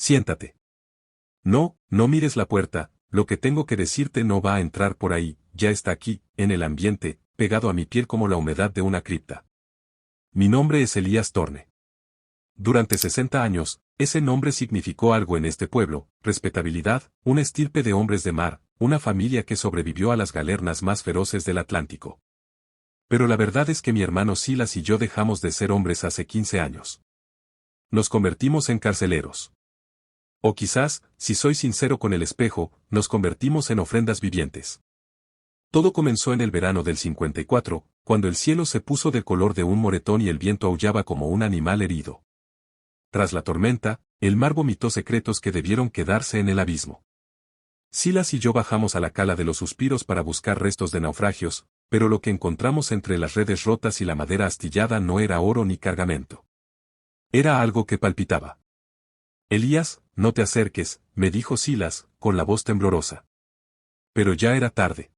Siéntate. No, no mires la puerta, lo que tengo que decirte no va a entrar por ahí, ya está aquí, en el ambiente, pegado a mi piel como la humedad de una cripta. Mi nombre es Elías Torne. Durante 60 años, ese nombre significó algo en este pueblo, respetabilidad, una estirpe de hombres de mar, una familia que sobrevivió a las galernas más feroces del Atlántico. Pero la verdad es que mi hermano Silas y yo dejamos de ser hombres hace 15 años. Nos convertimos en carceleros. O quizás, si soy sincero con el espejo, nos convertimos en ofrendas vivientes. Todo comenzó en el verano del 54, cuando el cielo se puso del color de un moretón y el viento aullaba como un animal herido. Tras la tormenta, el mar vomitó secretos que debieron quedarse en el abismo. Silas y yo bajamos a la cala de los suspiros para buscar restos de naufragios, pero lo que encontramos entre las redes rotas y la madera astillada no era oro ni cargamento. Era algo que palpitaba. Elías, no te acerques, me dijo Silas, con la voz temblorosa. Pero ya era tarde.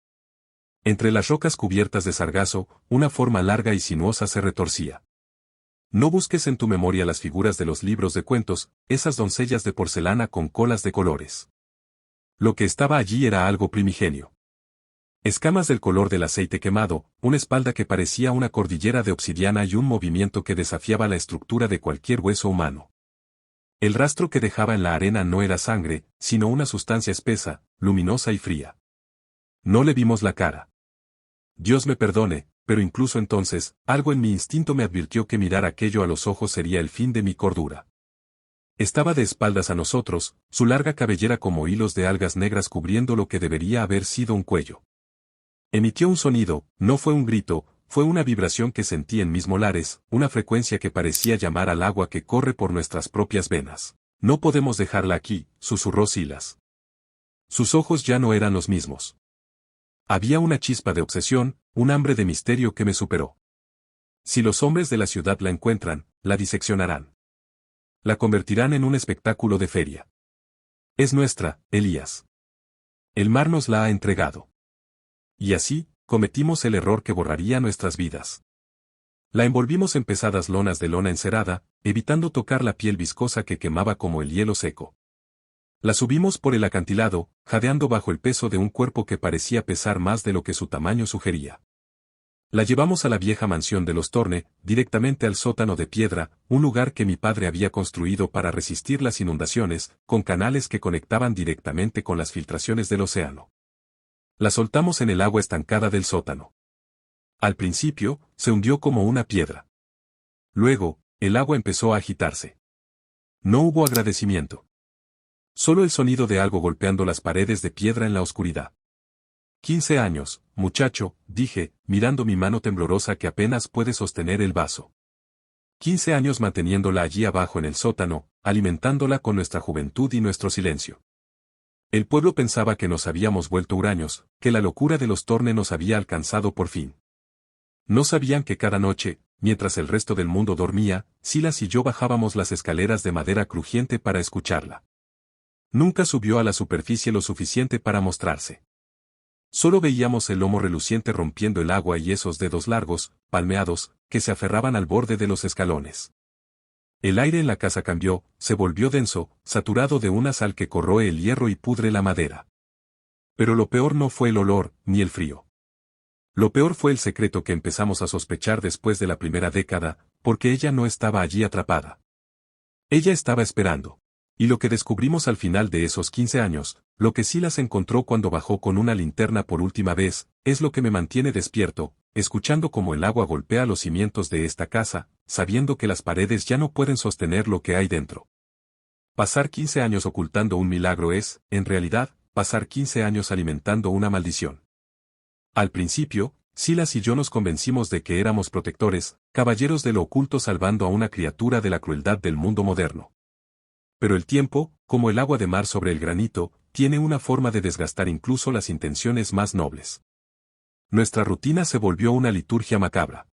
Entre las rocas cubiertas de sargazo, una forma larga y sinuosa se retorcía. No busques en tu memoria las figuras de los libros de cuentos, esas doncellas de porcelana con colas de colores. Lo que estaba allí era algo primigenio. Escamas del color del aceite quemado, una espalda que parecía una cordillera de obsidiana y un movimiento que desafiaba la estructura de cualquier hueso humano. El rastro que dejaba en la arena no era sangre, sino una sustancia espesa, luminosa y fría. No le vimos la cara. Dios me perdone, pero incluso entonces, algo en mi instinto me advirtió que mirar aquello a los ojos sería el fin de mi cordura. Estaba de espaldas a nosotros, su larga cabellera como hilos de algas negras cubriendo lo que debería haber sido un cuello. Emitió un sonido, no fue un grito, fue una vibración que sentí en mis molares, una frecuencia que parecía llamar al agua que corre por nuestras propias venas. No podemos dejarla aquí, susurró Silas. Sus ojos ya no eran los mismos. Había una chispa de obsesión, un hambre de misterio que me superó. Si los hombres de la ciudad la encuentran, la diseccionarán. La convertirán en un espectáculo de feria. Es nuestra, Elías. El mar nos la ha entregado. Y así, cometimos el error que borraría nuestras vidas. La envolvimos en pesadas lonas de lona encerada, evitando tocar la piel viscosa que quemaba como el hielo seco. La subimos por el acantilado, jadeando bajo el peso de un cuerpo que parecía pesar más de lo que su tamaño sugería. La llevamos a la vieja mansión de los Torne, directamente al sótano de piedra, un lugar que mi padre había construido para resistir las inundaciones, con canales que conectaban directamente con las filtraciones del océano. La soltamos en el agua estancada del sótano. Al principio, se hundió como una piedra. Luego, el agua empezó a agitarse. No hubo agradecimiento. Solo el sonido de algo golpeando las paredes de piedra en la oscuridad. 15 años, muchacho, dije, mirando mi mano temblorosa que apenas puede sostener el vaso. 15 años manteniéndola allí abajo en el sótano, alimentándola con nuestra juventud y nuestro silencio. El pueblo pensaba que nos habíamos vuelto huraños, que la locura de los Torne nos había alcanzado por fin. No sabían que cada noche, mientras el resto del mundo dormía, Silas y yo bajábamos las escaleras de madera crujiente para escucharla. Nunca subió a la superficie lo suficiente para mostrarse. Solo veíamos el lomo reluciente rompiendo el agua y esos dedos largos, palmeados, que se aferraban al borde de los escalones. El aire en la casa cambió, se volvió denso, saturado de una sal que corroe el hierro y pudre la madera. Pero lo peor no fue el olor, ni el frío. Lo peor fue el secreto que empezamos a sospechar después de la primera década, porque ella no estaba allí atrapada. Ella estaba esperando. Y lo que descubrimos al final de esos 15 años, lo que Silas encontró cuando bajó con una linterna por última vez, es lo que me mantiene despierto, escuchando cómo el agua golpea los cimientos de esta casa, sabiendo que las paredes ya no pueden sostener lo que hay dentro. Pasar 15 años ocultando un milagro es, en realidad, pasar 15 años alimentando una maldición. Al principio, Silas y yo nos convencimos de que éramos protectores, caballeros de lo oculto salvando a una criatura de la crueldad del mundo moderno. Pero el tiempo, como el agua de mar sobre el granito, tiene una forma de desgastar incluso las intenciones más nobles. Nuestra rutina se volvió una liturgia macabra.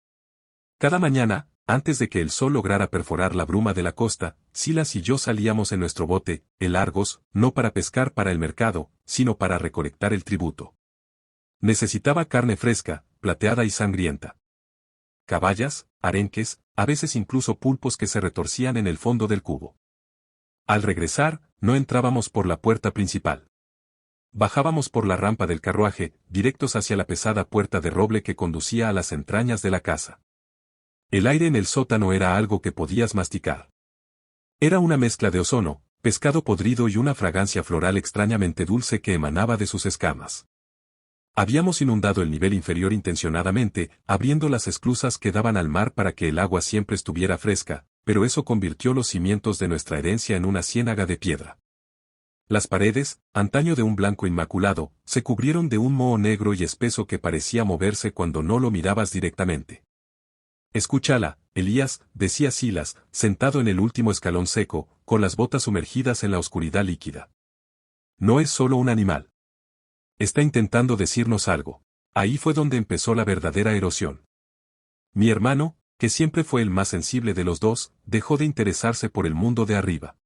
Cada mañana, antes de que el sol lograra perforar la bruma de la costa, Silas y yo salíamos en nuestro bote, el Argos, no para pescar para el mercado, sino para recolectar el tributo. Necesitaba carne fresca, plateada y sangrienta. Caballas, arenques, a veces incluso pulpos que se retorcían en el fondo del cubo. Al regresar, no entrábamos por la puerta principal. Bajábamos por la rampa del carruaje, directos hacia la pesada puerta de roble que conducía a las entrañas de la casa. El aire en el sótano era algo que podías masticar. Era una mezcla de ozono, pescado podrido y una fragancia floral extrañamente dulce que emanaba de sus escamas. Habíamos inundado el nivel inferior intencionadamente, abriendo las esclusas que daban al mar para que el agua siempre estuviera fresca, pero eso convirtió los cimientos de nuestra herencia en una ciénaga de piedra. Las paredes, antaño de un blanco inmaculado, se cubrieron de un moho negro y espeso que parecía moverse cuando no lo mirabas directamente. Escúchala, Elías, decía Silas, sentado en el último escalón seco, con las botas sumergidas en la oscuridad líquida. No es solo un animal. Está intentando decirnos algo. Ahí fue donde empezó la verdadera erosión. Mi hermano, que siempre fue el más sensible de los dos, dejó de interesarse por el mundo de arriba.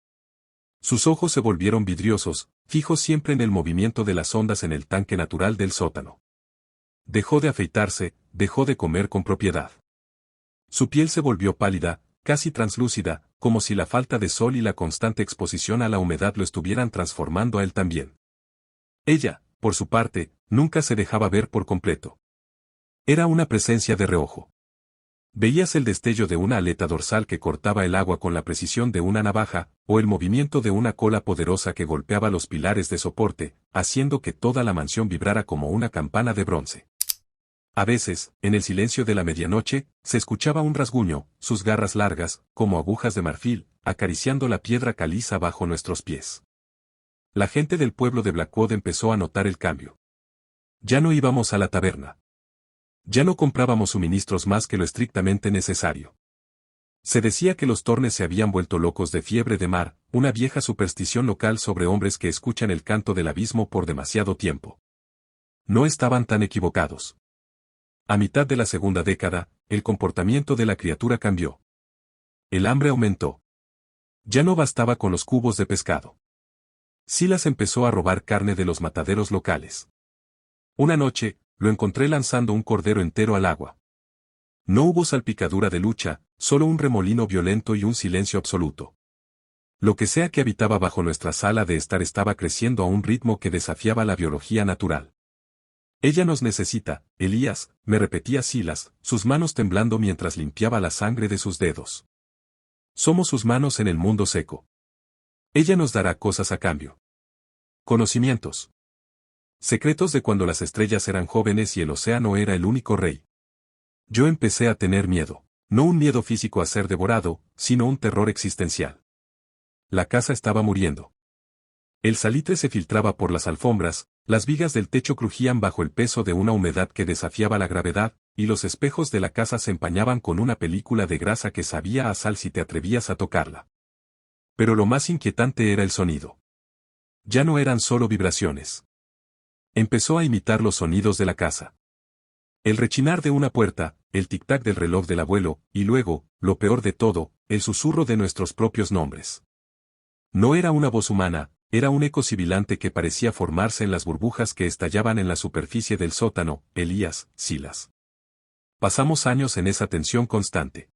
Sus ojos se volvieron vidriosos, fijos siempre en el movimiento de las ondas en el tanque natural del sótano. Dejó de afeitarse, dejó de comer con propiedad. Su piel se volvió pálida, casi translúcida, como si la falta de sol y la constante exposición a la humedad lo estuvieran transformando a él también. Ella, por su parte, nunca se dejaba ver por completo. Era una presencia de reojo. Veías el destello de una aleta dorsal que cortaba el agua con la precisión de una navaja, o el movimiento de una cola poderosa que golpeaba los pilares de soporte, haciendo que toda la mansión vibrara como una campana de bronce. A veces, en el silencio de la medianoche, se escuchaba un rasguño, sus garras largas, como agujas de marfil, acariciando la piedra caliza bajo nuestros pies. La gente del pueblo de Blackwood empezó a notar el cambio. Ya no íbamos a la taberna. Ya no comprábamos suministros más que lo estrictamente necesario. Se decía que los Tornes se habían vuelto locos de fiebre de mar, una vieja superstición local sobre hombres que escuchan el canto del abismo por demasiado tiempo. No estaban tan equivocados. A mitad de la segunda década, el comportamiento de la criatura cambió. El hambre aumentó. Ya no bastaba con los cubos de pescado. Silas empezó a robar carne de los mataderos locales. Una noche, lo encontré lanzando un cordero entero al agua. No hubo salpicadura de lucha, solo un remolino violento y un silencio absoluto. Lo que sea que habitaba bajo nuestra sala de estar estaba creciendo a un ritmo que desafiaba la biología natural. Ella nos necesita, Elías, me repetía Silas, sus manos temblando mientras limpiaba la sangre de sus dedos. Somos sus manos en el mundo seco. Ella nos dará cosas a cambio. Conocimientos. Secretos de cuando las estrellas eran jóvenes y el océano era el único rey. Yo empecé a tener miedo. No un miedo físico a ser devorado, sino un terror existencial. La casa estaba muriendo. El salitre se filtraba por las alfombras, las vigas del techo crujían bajo el peso de una humedad que desafiaba la gravedad, y los espejos de la casa se empañaban con una película de grasa que sabía a sal si te atrevías a tocarla. Pero lo más inquietante era el sonido. Ya no eran solo vibraciones. Empezó a imitar los sonidos de la casa. El rechinar de una puerta, el tic-tac del reloj del abuelo, y luego, lo peor de todo, el susurro de nuestros propios nombres. No era una voz humana, era un eco sibilante que parecía formarse en las burbujas que estallaban en la superficie del sótano, Elías, Silas. Pasamos años en esa tensión constante.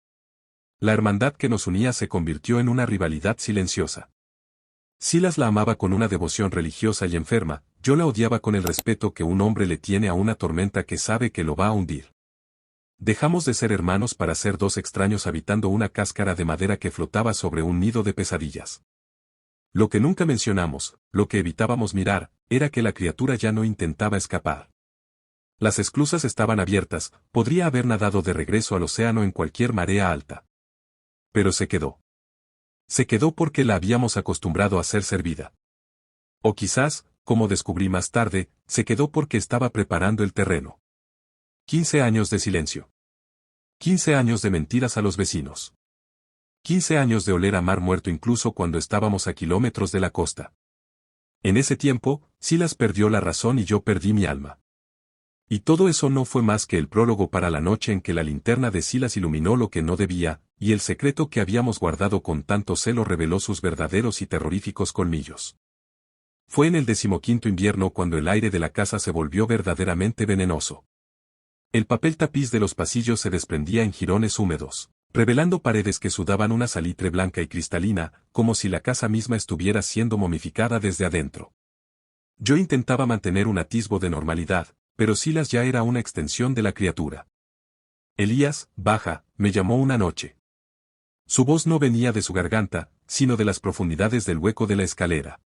La hermandad que nos unía se convirtió en una rivalidad silenciosa. Silas la amaba con una devoción religiosa y enferma, yo la odiaba con el respeto que un hombre le tiene a una tormenta que sabe que lo va a hundir. Dejamos de ser hermanos para ser dos extraños habitando una cáscara de madera que flotaba sobre un nido de pesadillas. Lo que nunca mencionamos, lo que evitábamos mirar, era que la criatura ya no intentaba escapar. Las esclusas estaban abiertas, podría haber nadado de regreso al océano en cualquier marea alta. Pero se quedó. Se quedó porque la habíamos acostumbrado a ser servida. O quizás, como descubrí más tarde, se quedó porque estaba preparando el terreno. 15 años de silencio. 15 años de mentiras a los vecinos. 15 años de oler a mar muerto incluso cuando estábamos a kilómetros de la costa. En ese tiempo, Silas perdió la razón y yo perdí mi alma. Y todo eso no fue más que el prólogo para la noche en que la linterna de Silas iluminó lo que no debía, y el secreto que habíamos guardado con tanto celo reveló sus verdaderos y terroríficos colmillos. Fue en el 15º invierno cuando el aire de la casa se volvió verdaderamente venenoso. El papel tapiz de los pasillos se desprendía en jirones húmedos. revelando paredes que sudaban una salitre blanca y cristalina, como si la casa misma estuviera siendo momificada desde adentro. Yo intentaba mantener un atisbo de normalidad, pero Silas ya era una extensión de la criatura. Elías, baja, me llamó una noche. Su voz no venía de su garganta, sino de las profundidades del hueco de la escalera.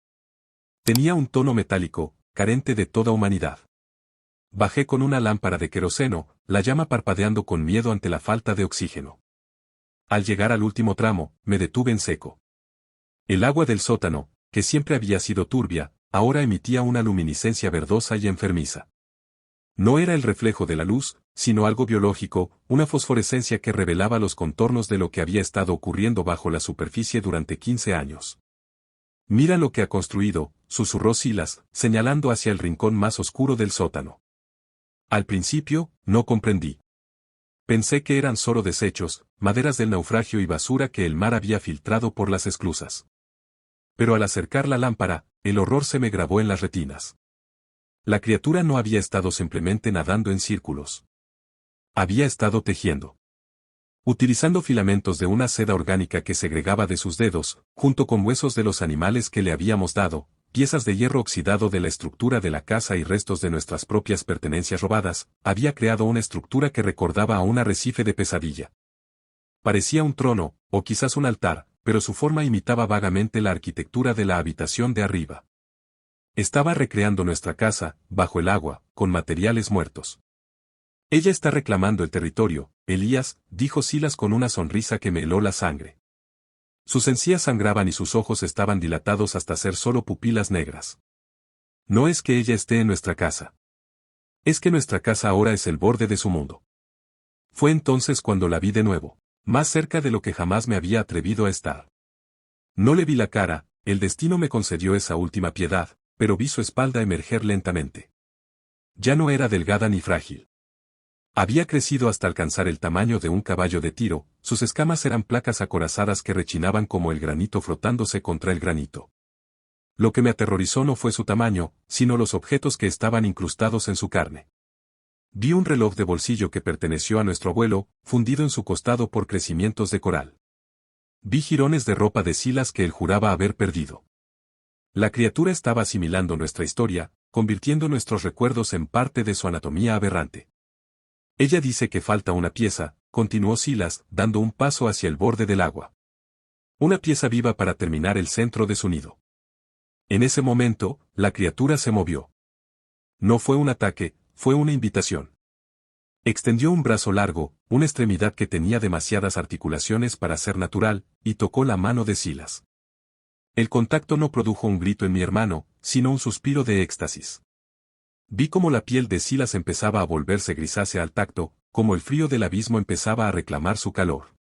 Tenía un tono metálico, carente de toda humanidad. Bajé con una lámpara de queroseno, la llama parpadeando con miedo ante la falta de oxígeno. Al llegar al último tramo, me detuve en seco. El agua del sótano, que siempre había sido turbia, ahora emitía una luminiscencia verdosa y enfermiza. No era el reflejo de la luz, sino algo biológico, una fosforescencia que revelaba los contornos de lo que había estado ocurriendo bajo la superficie durante 15 años. Mira lo que ha construido, susurró Silas, señalando hacia el rincón más oscuro del sótano. Al principio, no comprendí. Pensé que eran solo desechos, maderas del naufragio y basura que el mar había filtrado por las esclusas. Pero al acercar la lámpara, el horror se me grabó en las retinas. La criatura no había estado simplemente nadando en círculos. Había estado tejiendo. Utilizando filamentos de una seda orgánica que segregaba de sus dedos, junto con huesos de los animales que le habíamos dado, piezas de hierro oxidado de la estructura de la casa y restos de nuestras propias pertenencias robadas, había creado una estructura que recordaba a un arrecife de pesadilla. Parecía un trono, o quizás un altar, pero su forma imitaba vagamente la arquitectura de la habitación de arriba. Estaba recreando nuestra casa, bajo el agua, con materiales muertos. Ella está reclamando el territorio, Elías, dijo Silas con una sonrisa que me heló la sangre. Sus encías sangraban y sus ojos estaban dilatados hasta ser solo pupilas negras. No es que ella esté en nuestra casa. Es que nuestra casa ahora es el borde de su mundo. Fue entonces cuando la vi de nuevo, más cerca de lo que jamás me había atrevido a estar. No le vi la cara, el destino me concedió esa última piedad, pero vi su espalda emerger lentamente. Ya no era delgada ni frágil. Había crecido hasta alcanzar el tamaño de un caballo de tiro, sus escamas eran placas acorazadas que rechinaban como el granito frotándose contra el granito. Lo que me aterrorizó no fue su tamaño, sino los objetos que estaban incrustados en su carne. Vi un reloj de bolsillo que perteneció a nuestro abuelo, fundido en su costado por crecimientos de coral. Vi jirones de ropa de Silas que él juraba haber perdido. La criatura estaba asimilando nuestra historia, convirtiendo nuestros recuerdos en parte de su anatomía aberrante. Ella dice que falta una pieza, continuó Silas, dando un paso hacia el borde del agua. Una pieza viva para terminar el centro de su nido. En ese momento, la criatura se movió. No fue un ataque, fue una invitación. Extendió un brazo largo, una extremidad que tenía demasiadas articulaciones para ser natural, y tocó la mano de Silas. El contacto no produjo un grito en mi hermano, sino un suspiro de éxtasis. Vi cómo la piel de Silas empezaba a volverse grisácea al tacto, como el frío del abismo empezaba a reclamar su calor.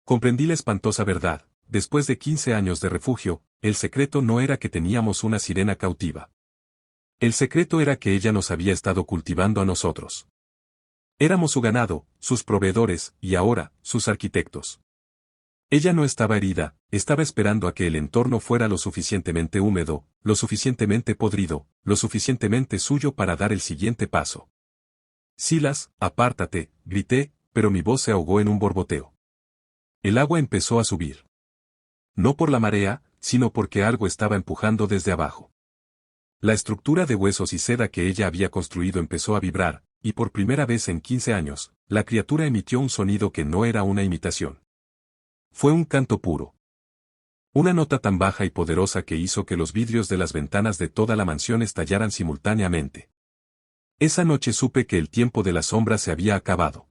Comprendí la espantosa verdad, después de 15 años de refugio, el secreto no era que teníamos una sirena cautiva. El secreto era que ella nos había estado cultivando a nosotros. Éramos su ganado, sus proveedores, y ahora, sus arquitectos. Ella no estaba herida, estaba esperando a que el entorno fuera lo suficientemente húmedo, lo suficientemente podrido, lo suficientemente suyo para dar el siguiente paso. Silas, apártate, grité, pero mi voz se ahogó en un borboteo. El agua empezó a subir. No por la marea, sino porque algo estaba empujando desde abajo. La estructura de huesos y seda que ella había construido empezó a vibrar, y por primera vez en 15 años, la criatura emitió un sonido que no era una imitación. Fue un canto puro. Una nota tan baja y poderosa que hizo que los vidrios de las ventanas de toda la mansión estallaran simultáneamente. Esa noche supe que el tiempo de la sombra se había acabado.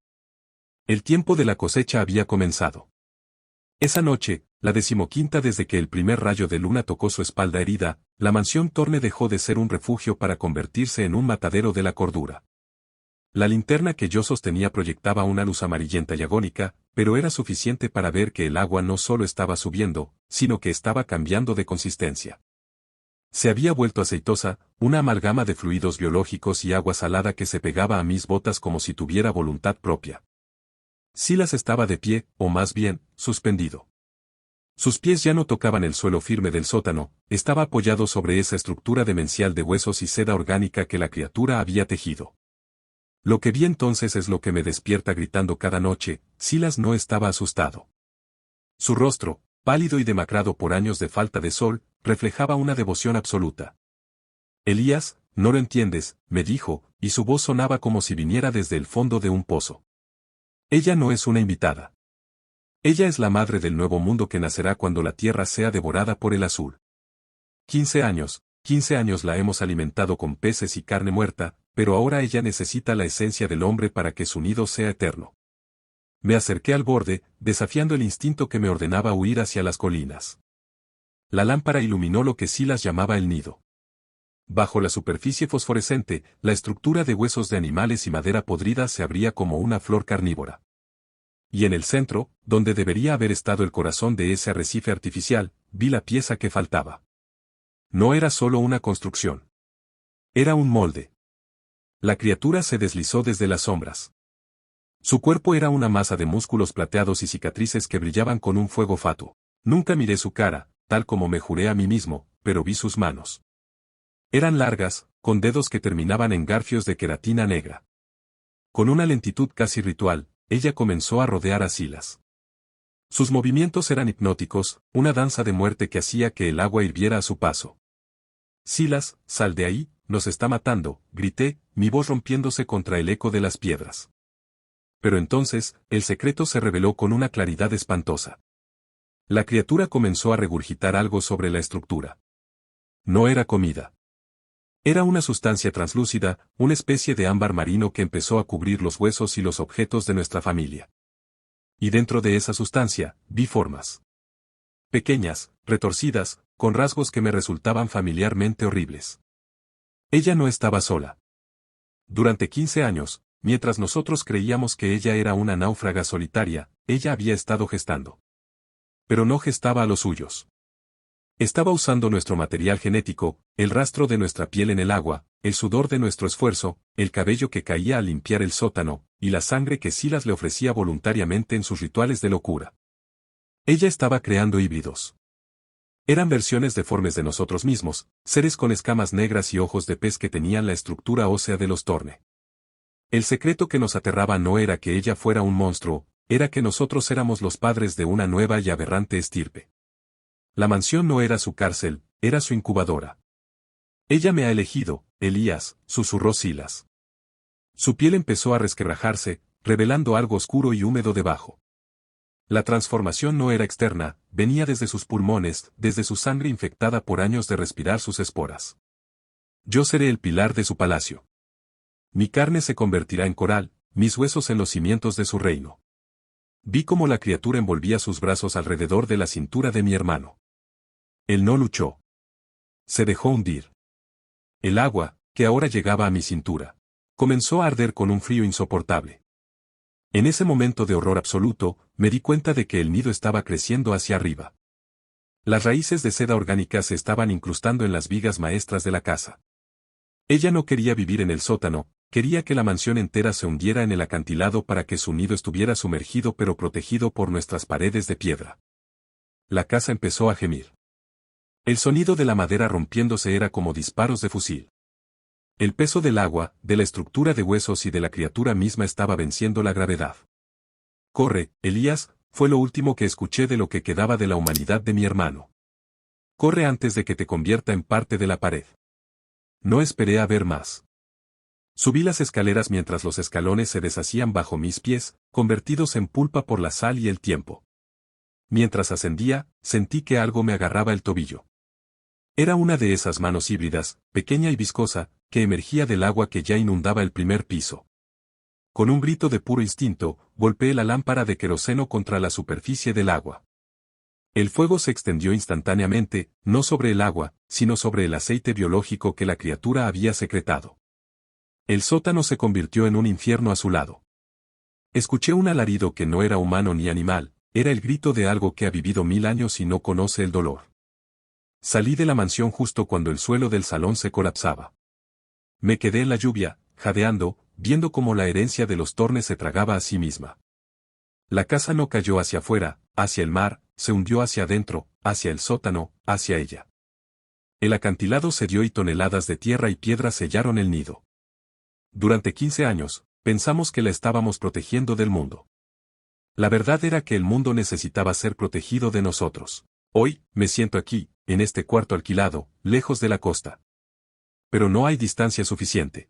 El tiempo de la cosecha había comenzado. Esa noche, la 15ª desde que el primer rayo de luna tocó su espalda herida, la mansión Thorne dejó de ser un refugio para convertirse en un matadero de la cordura. La linterna que yo sostenía proyectaba una luz amarillenta y agónica, pero era suficiente para ver que el agua no solo estaba subiendo, sino que estaba cambiando de consistencia. Se había vuelto aceitosa, una amalgama de fluidos biológicos y agua salada que se pegaba a mis botas como si tuviera voluntad propia. Silas estaba de pie, o más bien, suspendido. Sus pies ya no tocaban el suelo firme del sótano, estaba apoyado sobre esa estructura demencial de huesos y seda orgánica que la criatura había tejido. Lo que vi entonces es lo que me despierta gritando cada noche. Silas no estaba asustado. Su rostro, pálido y demacrado por años de falta de sol, reflejaba una devoción absoluta. Elías, no lo entiendes, me dijo, y su voz sonaba como si viniera desde el fondo de un pozo. Ella no es una invitada. Ella es la madre del nuevo mundo que nacerá cuando la tierra sea devorada por el azul. 15 años la hemos alimentado con peces y carne muerta, pero ahora ella necesita la esencia del hombre para que su nido sea eterno. Me acerqué al borde, desafiando el instinto que me ordenaba huir hacia las colinas. La lámpara iluminó lo que Silas llamaba el nido. Bajo la superficie fosforescente, la estructura de huesos de animales y madera podrida se abría como una flor carnívora. Y en el centro, donde debería haber estado el corazón de ese arrecife artificial, vi la pieza que faltaba. No era solo una construcción. Era un molde. La criatura se deslizó desde las sombras. Su cuerpo era una masa de músculos plateados y cicatrices que brillaban con un fuego fatuo. Nunca miré su cara, tal como me juré a mí mismo, pero vi sus manos. Eran largas, con dedos que terminaban en garfios de queratina negra. Con una lentitud casi ritual, ella comenzó a rodear a Silas. Sus movimientos eran hipnóticos, una danza de muerte que hacía que el agua hirviera a su paso. Silas, sal de ahí, nos está matando, grité, mi voz rompiéndose contra el eco de las piedras. Pero entonces, el secreto se reveló con una claridad espantosa. La criatura comenzó a regurgitar algo sobre la estructura. No era comida. Era una sustancia translúcida, una especie de ámbar marino que empezó a cubrir los huesos y los objetos de nuestra familia. Y dentro de esa sustancia, vi formas. Pequeñas, retorcidas, con rasgos que me resultaban familiarmente horribles. Ella no estaba sola. Durante 15 años, mientras nosotros creíamos que ella era una náufraga solitaria, ella había estado gestando. Pero no gestaba a los suyos. Estaba usando nuestro material genético, el rastro de nuestra piel en el agua, el sudor de nuestro esfuerzo, el cabello que caía al limpiar el sótano, y la sangre que Silas le ofrecía voluntariamente en sus rituales de locura. Ella estaba creando híbridos. Eran versiones deformes de nosotros mismos, seres con escamas negras y ojos de pez que tenían la estructura ósea de los Torne. El secreto que nos aterraba no era que ella fuera un monstruo, era que nosotros éramos los padres de una nueva y aberrante estirpe. La mansión no era su cárcel, era su incubadora. Ella me ha elegido, Elías, susurró Silas. Su piel empezó a resquebrajarse, revelando algo oscuro y húmedo debajo. La transformación no era externa, venía desde sus pulmones, desde su sangre infectada por años de respirar sus esporas. Yo seré el pilar de su palacio. Mi carne se convertirá en coral, mis huesos en los cimientos de su reino. Vi cómo la criatura envolvía sus brazos alrededor de la cintura de mi hermano. Él no luchó. Se dejó hundir. El agua, que ahora llegaba a mi cintura, comenzó a arder con un frío insoportable. En ese momento de horror absoluto, me di cuenta de que el nido estaba creciendo hacia arriba. Las raíces de seda orgánica se estaban incrustando en las vigas maestras de la casa. Ella no quería vivir en el sótano, quería que la mansión entera se hundiera en el acantilado para que su nido estuviera sumergido pero protegido por nuestras paredes de piedra. La casa empezó a gemir. El sonido de la madera rompiéndose era como disparos de fusil. El peso del agua, de la estructura de huesos y de la criatura misma estaba venciendo la gravedad. Corre, Elías, fue lo último que escuché de lo que quedaba de la humanidad de mi hermano. Corre antes de que te convierta en parte de la pared. No esperé a ver más. Subí las escaleras mientras los escalones se deshacían bajo mis pies, convertidos en pulpa por la sal y el tiempo. Mientras ascendía, sentí que algo me agarraba el tobillo. Era una de esas manos híbridas, pequeña y viscosa, que emergía del agua que ya inundaba el primer piso. Con un grito de puro instinto, golpeé la lámpara de queroseno contra la superficie del agua. El fuego se extendió instantáneamente, no sobre el agua, sino sobre el aceite biológico que la criatura había secretado. El sótano se convirtió en un infierno a su lado. Escuché un alarido que no era humano ni animal, era el grito de algo que ha vivido 1000 años y no conoce el dolor. Salí de la mansión justo cuando el suelo del salón se colapsaba. Me quedé en la lluvia, jadeando, viendo cómo la herencia de los Tornes se tragaba a sí misma. La casa no cayó hacia afuera, hacia el mar, se hundió hacia adentro, hacia el sótano, hacia ella. El acantilado cedió y toneladas de tierra y piedra sellaron el nido. Durante 15 años, pensamos que la estábamos protegiendo del mundo. La verdad era que el mundo necesitaba ser protegido de nosotros. Hoy, me siento aquí, en este cuarto alquilado, lejos de la costa. Pero no hay distancia suficiente.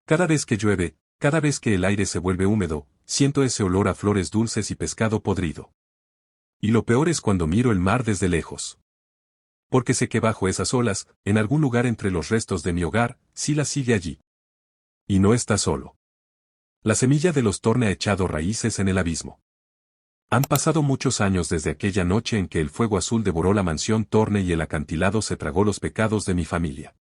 Cada vez que llueve, cada vez que el aire se vuelve húmedo, siento ese olor a flores dulces y pescado podrido. Y lo peor es cuando miro el mar desde lejos. Porque sé que bajo esas olas, en algún lugar entre los restos de mi hogar, Silas sigue allí. Y no está solo. La semilla de los Thorne ha echado raíces en el abismo. Han pasado muchos años desde aquella noche en que el fuego azul devoró la mansión Thorne y el acantilado se tragó los pecados de mi familia.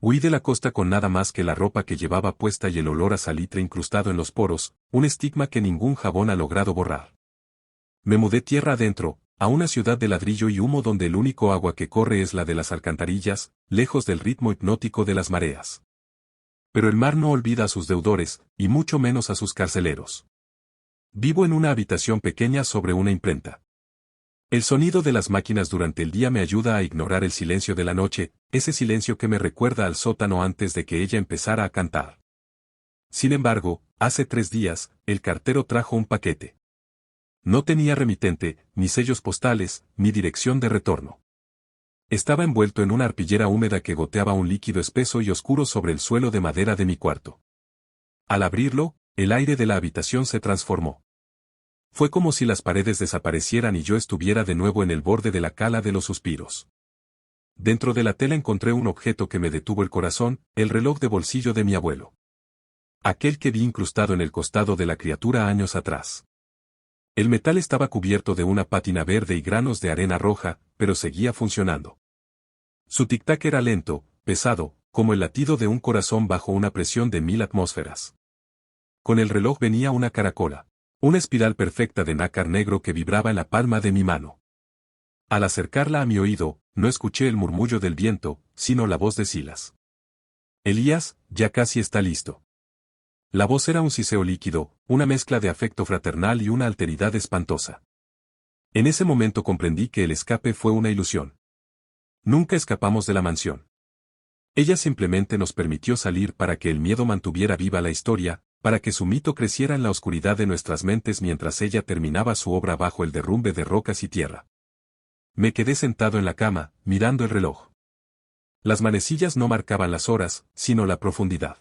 Huí de la costa con nada más que la ropa que llevaba puesta y el olor a salitre incrustado en los poros, un estigma que ningún jabón ha logrado borrar. Me mudé tierra adentro, a una ciudad de ladrillo y humo donde el único agua que corre es la de las alcantarillas, lejos del ritmo hipnótico de las mareas. Pero el mar no olvida a sus deudores, y mucho menos a sus carceleros. Vivo en una habitación pequeña sobre una imprenta. El sonido de las máquinas durante el día me ayuda a ignorar el silencio de la noche, ese silencio que me recuerda al sótano antes de que ella empezara a cantar. Sin embargo, hace 3 días, el cartero trajo un paquete. No tenía remitente, ni sellos postales, ni dirección de retorno. Estaba envuelto en una arpillera húmeda que goteaba un líquido espeso y oscuro sobre el suelo de madera de mi cuarto. Al abrirlo, el aire de la habitación se transformó. Fue como si las paredes desaparecieran y yo estuviera de nuevo en el borde de la cala de los suspiros. Dentro de la tela encontré un objeto que me detuvo el corazón, el reloj de bolsillo de mi abuelo. Aquel que vi incrustado en el costado de la criatura años atrás. El metal estaba cubierto de una pátina verde y granos de arena roja, pero seguía funcionando. Su tic-tac era lento, pesado, como el latido de un corazón bajo una presión de 1000 atmósferas. Con el reloj venía una caracola. Una espiral perfecta de nácar negro que vibraba en la palma de mi mano. Al acercarla a mi oído, no escuché el murmullo del viento, sino la voz de Silas. Elías, ya casi está listo. La voz era un siseo líquido, una mezcla de afecto fraternal y una alteridad espantosa. En ese momento comprendí que el escape fue una ilusión. Nunca escapamos de la mansión. Ella simplemente nos permitió salir para que el miedo mantuviera viva la historia, para que su mito creciera en la oscuridad de nuestras mentes mientras ella terminaba su obra bajo el derrumbe de rocas y tierra. Me quedé sentado en la cama, mirando el reloj. Las manecillas no marcaban las horas, sino la profundidad.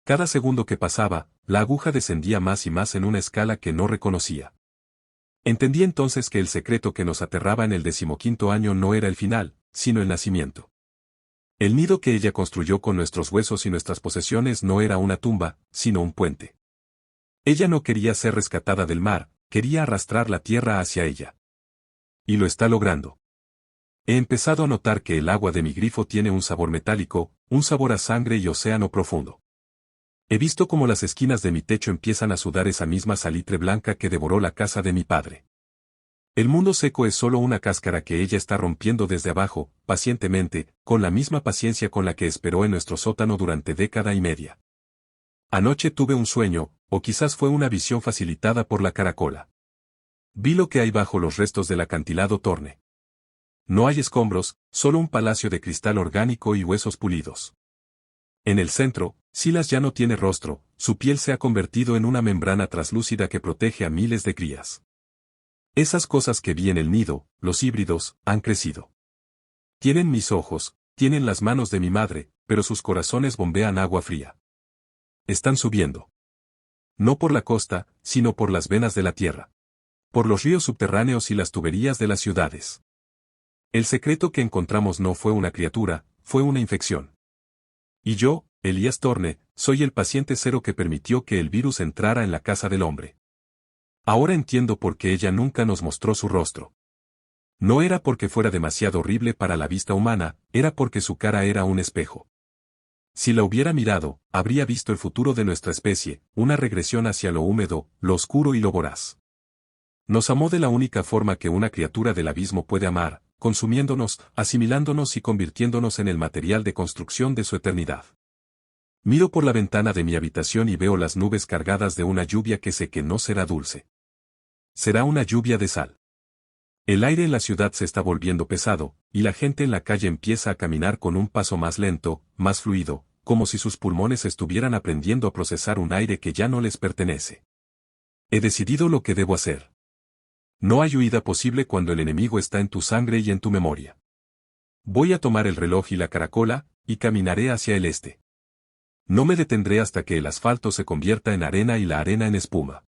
Cada segundo que pasaba, la aguja descendía más y más en una escala que no reconocía. Entendí entonces que el secreto que nos aterraba en el 15º año no era el final, sino el nacimiento. El nido que ella construyó con nuestros huesos y nuestras posesiones no era una tumba, sino un puente. Ella no quería ser rescatada del mar, quería arrastrar la tierra hacia ella. Y lo está logrando. He empezado a notar que el agua de mi grifo tiene un sabor metálico, un sabor a sangre y océano profundo. He visto cómo las esquinas de mi techo empiezan a sudar esa misma salitre blanca que devoró la casa de mi padre. El mundo seco es solo una cáscara que ella está rompiendo desde abajo, pacientemente, con la misma paciencia con la que esperó en nuestro sótano durante 1,5 décadas. Anoche tuve un sueño, o quizás fue una visión facilitada por la caracola. Vi lo que hay bajo los restos del acantilado Thorne. No hay escombros, solo un palacio de cristal orgánico y huesos pulidos. En el centro, Silas ya no tiene rostro, su piel se ha convertido en una membrana traslúcida que protege a miles de crías. Esas cosas que vi en el nido, los híbridos, han crecido. Tienen mis ojos, tienen las manos de mi madre, pero sus corazones bombean agua fría. Están subiendo. No por la costa, sino por las venas de la tierra. Por los ríos subterráneos y las tuberías de las ciudades. El secreto que encontramos no fue una criatura, fue una infección. Y yo, Elías Thorne, soy el paciente cero que permitió que el virus entrara en la casa del hombre. Ahora entiendo por qué ella nunca nos mostró su rostro. No era porque fuera demasiado horrible para la vista humana, era porque su cara era un espejo. Si la hubiera mirado, habría visto el futuro de nuestra especie, una regresión hacia lo húmedo, lo oscuro y lo voraz. Nos amó de la única forma que una criatura del abismo puede amar, consumiéndonos, asimilándonos y convirtiéndonos en el material de construcción de su eternidad. Miro por la ventana de mi habitación y veo las nubes cargadas de una lluvia que sé que no será dulce. Será una lluvia de sal. El aire en la ciudad se está volviendo pesado, y la gente en la calle empieza a caminar con un paso más lento, más fluido, como si sus pulmones estuvieran aprendiendo a procesar un aire que ya no les pertenece. He decidido lo que debo hacer. No hay huida posible cuando el enemigo está en tu sangre y en tu memoria. Voy a tomar el reloj y la caracola, y caminaré hacia el este. No me detendré hasta que el asfalto se convierta en arena y la arena en espuma.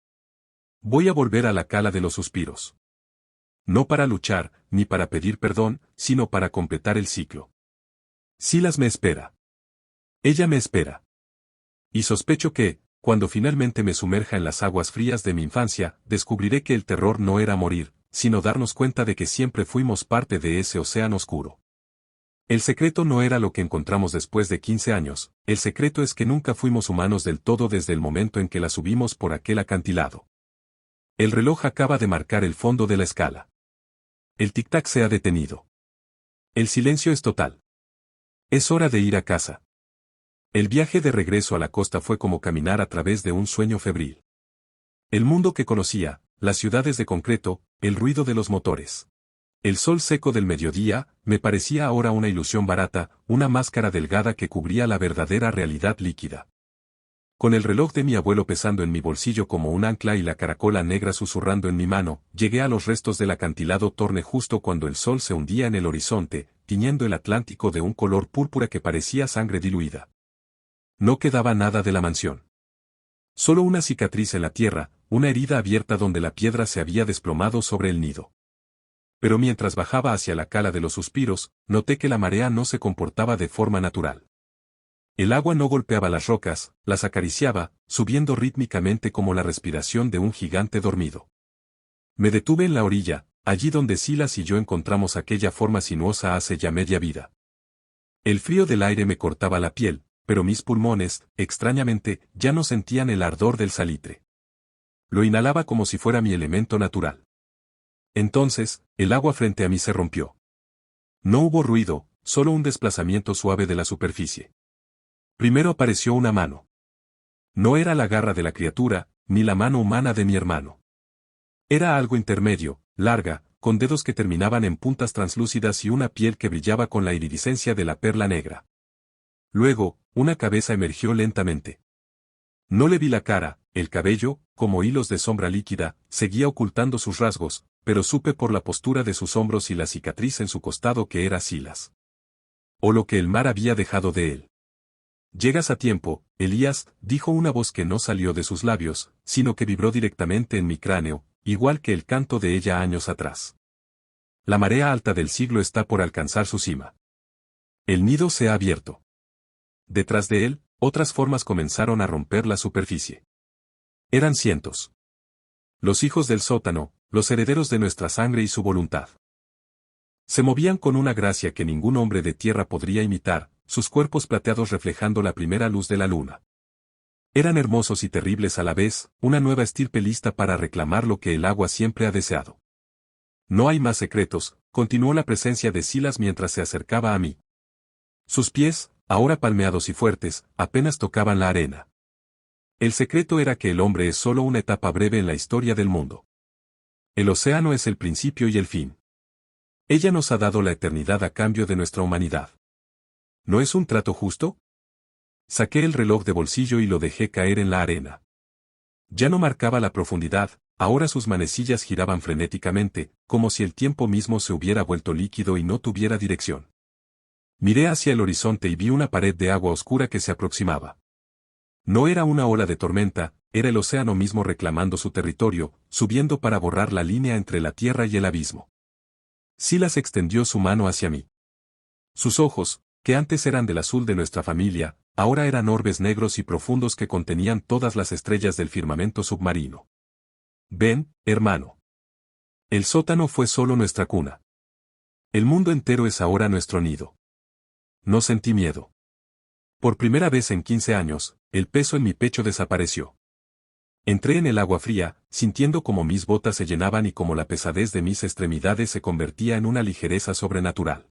Voy a volver a la cala de los suspiros. No para luchar, ni para pedir perdón, sino para completar el ciclo. Silas me espera. Ella me espera. Y sospecho que, cuando finalmente me sumerja en las aguas frías de mi infancia, descubriré que el terror no era morir, sino darnos cuenta de que siempre fuimos parte de ese océano oscuro. El secreto no era lo que encontramos después de 15 años, el secreto es que nunca fuimos humanos del todo desde el momento en que la subimos por aquel acantilado. El reloj acaba de marcar el fondo de la escala. El tic-tac se ha detenido. El silencio es total. Es hora de ir a casa. El viaje de regreso a la costa fue como caminar a través de un sueño febril. El mundo que conocía, las ciudades de concreto, el ruido de los motores. El sol seco del mediodía, me parecía ahora una ilusión barata, una máscara delgada que cubría la verdadera realidad líquida. Con el reloj de mi abuelo pesando en mi bolsillo como un ancla y la caracola negra susurrando en mi mano, llegué a los restos del acantilado Torne justo cuando el sol se hundía en el horizonte, tiñendo el Atlántico de un color púrpura que parecía sangre diluida. No quedaba nada de la mansión. Solo una cicatriz en la tierra, una herida abierta donde la piedra se había desplomado sobre el nido. Pero mientras bajaba hacia la cala de los suspiros, noté que la marea no se comportaba de forma natural. El agua no golpeaba las rocas, las acariciaba, subiendo rítmicamente como la respiración de un gigante dormido. Me detuve en la orilla, allí donde Silas y yo encontramos aquella forma sinuosa hace ya media vida. El frío del aire me cortaba la piel, pero mis pulmones, extrañamente, ya no sentían el ardor del salitre. Lo inhalaba como si fuera mi elemento natural. Entonces, el agua frente a mí se rompió. No hubo ruido, solo un desplazamiento suave de la superficie. Primero apareció una mano. No era la garra de la criatura, ni la mano humana de mi hermano. Era algo intermedio, larga, con dedos que terminaban en puntas translúcidas y una piel que brillaba con la iridiscencia de la perla negra. Luego, una cabeza emergió lentamente. No le vi la cara, el cabello, como hilos de sombra líquida, seguía ocultando sus rasgos, pero supe por la postura de sus hombros y la cicatriz en su costado que era Silas. O lo que el mar había dejado de él. Llegas a tiempo, Elías, dijo una voz que no salió de sus labios, sino que vibró directamente en mi cráneo, igual que el canto de ella años atrás. La marea alta del siglo está por alcanzar su cima. El nido se ha abierto. Detrás de él, otras formas comenzaron a romper la superficie. Eran cientos. Los hijos del sótano, los herederos de nuestra sangre y su voluntad. Se movían con una gracia que ningún hombre de tierra podría imitar, sus cuerpos plateados reflejando la primera luz de la luna. Eran hermosos y terribles a la vez, una nueva estirpe lista para reclamar lo que el agua siempre ha deseado. No hay más secretos, continuó la presencia de Silas mientras se acercaba a mí. Sus pies, ahora palmeados y fuertes, apenas tocaban la arena. El secreto era que el hombre es solo una etapa breve en la historia del mundo. El océano es el principio y el fin. Ella nos ha dado la eternidad a cambio de nuestra humanidad. ¿No es un trato justo? Saqué el reloj de bolsillo y lo dejé caer en la arena. Ya no marcaba la profundidad, ahora sus manecillas giraban frenéticamente, como si el tiempo mismo se hubiera vuelto líquido y no tuviera dirección. Miré hacia el horizonte y vi una pared de agua oscura que se aproximaba. No era una ola de tormenta, era el océano mismo reclamando su territorio, subiendo para borrar la línea entre la tierra y el abismo. Silas extendió su mano hacia mí. Sus ojos, que antes eran del azul de nuestra familia, ahora eran orbes negros y profundos que contenían todas las estrellas del firmamento submarino. Ven, hermano. El sótano fue solo nuestra cuna. El mundo entero es ahora nuestro nido. No sentí miedo. Por primera vez en 15 años, el peso en mi pecho desapareció. Entré en el agua fría, sintiendo como mis botas se llenaban y como la pesadez de mis extremidades se convertía en una ligereza sobrenatural.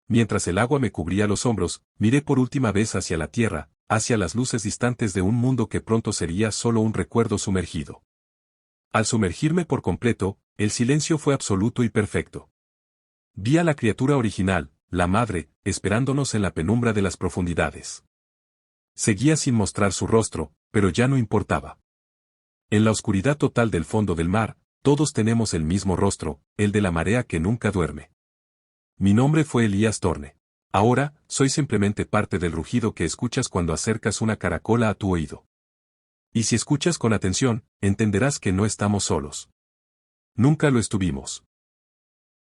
Mientras el agua me cubría los hombros, miré por última vez hacia la tierra, hacia las luces distantes de un mundo que pronto sería solo un recuerdo sumergido. Al sumergirme por completo, el silencio fue absoluto y perfecto. Vi a la criatura original, la madre, esperándonos en la penumbra de las profundidades. Seguía sin mostrar su rostro, pero ya no importaba. En la oscuridad total del fondo del mar, todos tenemos el mismo rostro, el de la marea que nunca duerme. Mi nombre fue Elías Torne. Ahora, soy simplemente parte del rugido que escuchas cuando acercas una caracola a tu oído. Y si escuchas con atención, entenderás que no estamos solos. Nunca lo estuvimos.